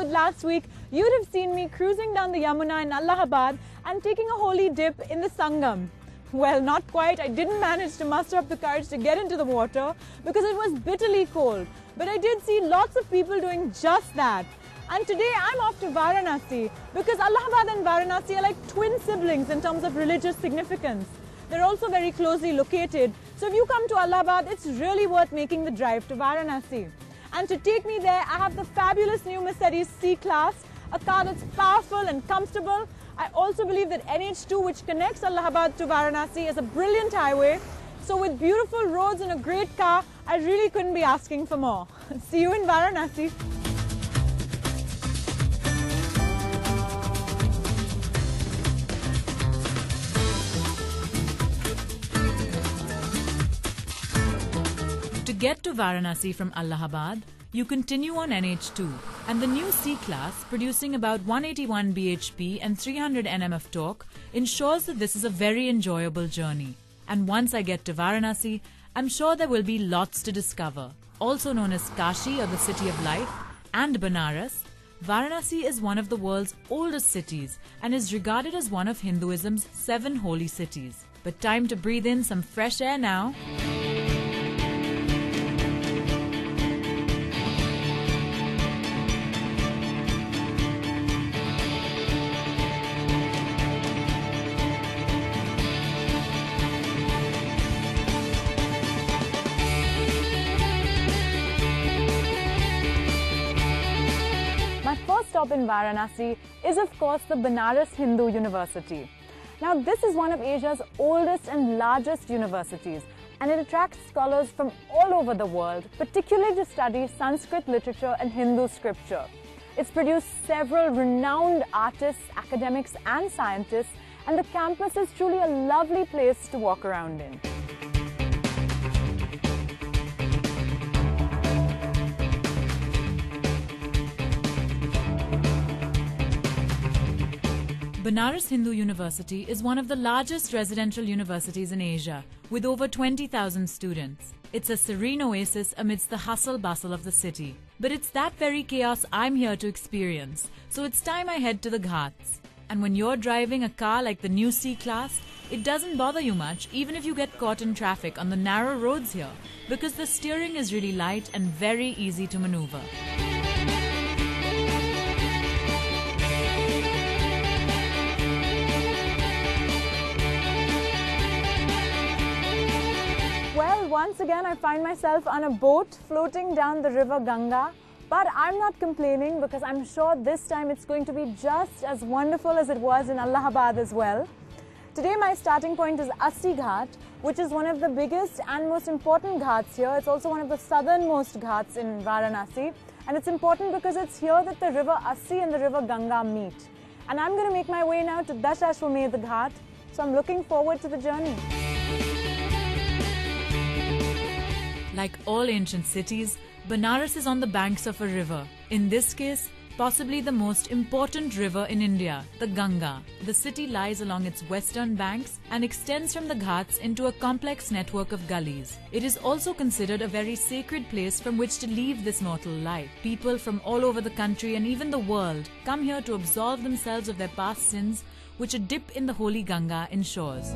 episode last week, you'd have seen me cruising down the Yamuna in Allahabad and taking a holy dip in the Sangam. Well, not quite. I didn't manage to muster up the courage to get into the water because it was bitterly cold. But I did see lots of people doing just that. And today I'm off to Varanasi because Allahabad and Varanasi are like twin siblings in terms of religious significance. They're also very closely located. So if you come to Allahabad, it's really worth making the drive to Varanasi. And to take me there, I have the fabulous new Mercedes C-Class, a car that's powerful and comfortable. I also believe that NH2, which connects Allahabad to Varanasi, is a brilliant highway. So with beautiful roads and a great car, I really couldn't be asking for more. See you in Varanasi. To get to Varanasi from Allahabad, you continue on NH2, and the new C-Class, producing about 181 bhp and 300 Nm of torque, ensures that this is a very enjoyable journey. And once I get to Varanasi, I'm sure there will be lots to discover. Also known as Kashi, or the City of Life, and Banaras, Varanasi is one of the world's oldest cities and is regarded as one of Hinduism's 7 holy cities. But time to breathe in some fresh air now. My first stop in Varanasi is of course the Banaras Hindu University. Now this is one of Asia's oldest and largest universities, and it attracts scholars from all over the world, particularly to study Sanskrit literature and Hindu scripture. It's produced several renowned artists, academics and scientists, and the campus is truly a lovely place to walk around in. Banaras Hindu University is one of the largest residential universities in Asia, with over 20,000 students. It's a serene oasis amidst the hustle-bustle of the city. But it's that very chaos I'm here to experience, so it's time I head to the Ghats. And when you're driving a car like the new C-Class, it doesn't bother you much even if you get caught in traffic on the narrow roads here, because the steering is really light and very easy to maneuver. Well, once again I find myself on a boat floating down the river Ganga, but I'm not complaining because I'm sure this time it's going to be just as wonderful as it was in Allahabad as well. Today my starting point is Assi Ghat, which is one of the biggest and most important ghats here. It's also one of the southernmost ghats in Varanasi, and it's important because it's here that the river Assi and the river Ganga meet. And I'm going to make my way now to Dashashwamedh Ghat, so I'm looking forward to the journey. Like all ancient cities, Banaras is on the banks of a river. In this case, possibly the most important river in India, the Ganga. The city lies along its western banks and extends from the Ghats into a complex network of gullies. It is also considered a very sacred place from which to leave this mortal life. People from all over the country and even the world come here to absolve themselves of their past sins, which a dip in the holy Ganga ensures.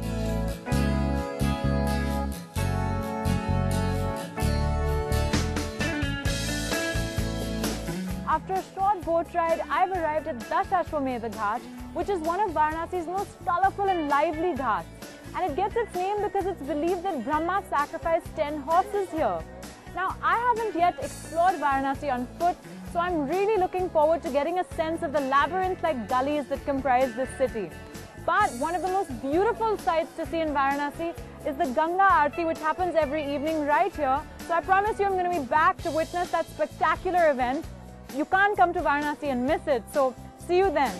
After a short boat ride, I've arrived at Dashashwamedh Ghat, which is one of Varanasi's most colourful and lively ghats. And it gets its name because it's believed that Brahma sacrificed 10 horses here. Now, I haven't yet explored Varanasi on foot, so I'm really looking forward to getting a sense of the labyrinth-like gullies that comprise this city. But one of the most beautiful sights to see in Varanasi is the Ganga Aarti, which happens every evening right here. So I promise you I'm going to be back to witness that spectacular event. You can't come to Varanasi and miss it, so see you then.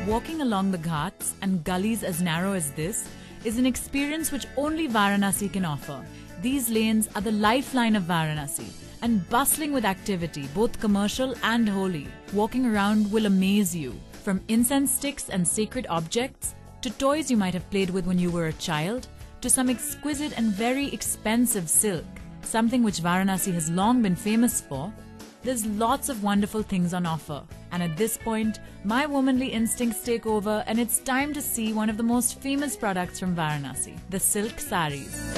Walking along the ghats and gullies as narrow as this is an experience which only Varanasi can offer. These lanes are the lifeline of Varanasi and bustling with activity, both commercial and holy. Walking around will amaze you. From incense sticks and sacred objects, to toys you might have played with when you were a child, to some exquisite and very expensive silk, something which Varanasi has long been famous for, there's lots of wonderful things on offer. And at this point, my womanly instincts take over and it's time to see one of the most famous products from Varanasi, the silk saris.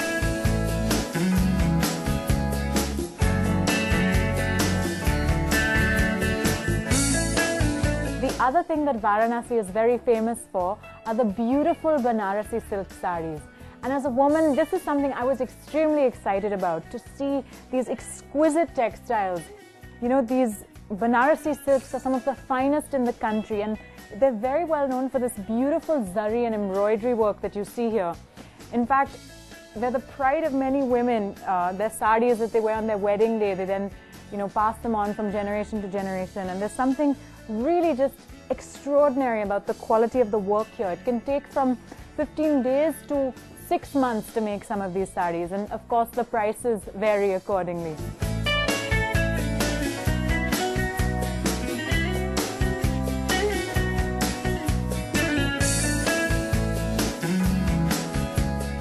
The other thing that Varanasi is very famous for are the beautiful Banarasi silk saris. And as a woman, this is something I was extremely excited about, to see these exquisite textiles. You know, these Banarasi silks are some of the finest in the country, and they're very well known for this beautiful zari and embroidery work that you see here. In fact, they're the pride of many women. Their saris that they wear on their wedding day, they then, pass them on from generation to generation. And there's something really just extraordinary about the quality of the work here. It can take from 15 days to 6 months to make some of these saris, and of course the prices vary accordingly.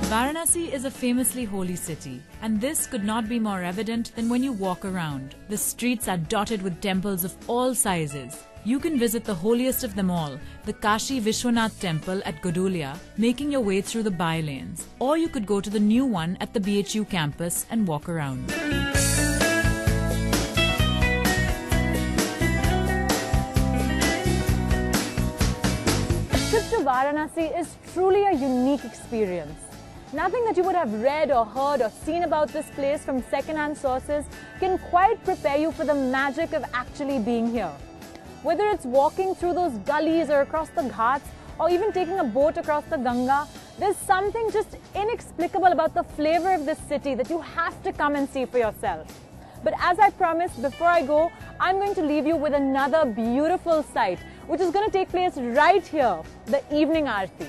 Varanasi is a famously holy city, and this could not be more evident than when you walk around. The streets are dotted with temples of all sizes. You can visit the holiest of them all, the Kashi Vishwanath temple at Godulia, making your way through the by-lanes. Or you could go to the new one at the BHU campus and walk around. A trip to Varanasi is truly a unique experience. Nothing that you would have read or heard or seen about this place from second-hand sources can quite prepare you for the magic of actually being here. Whether it's walking through those gullies or across the ghats, or even taking a boat across the Ganga, there's something just inexplicable about the flavor of this city that you have to come and see for yourself. But as I promised, before I go, I'm going to leave you with another beautiful sight, which is going to take place right here, the evening aarti.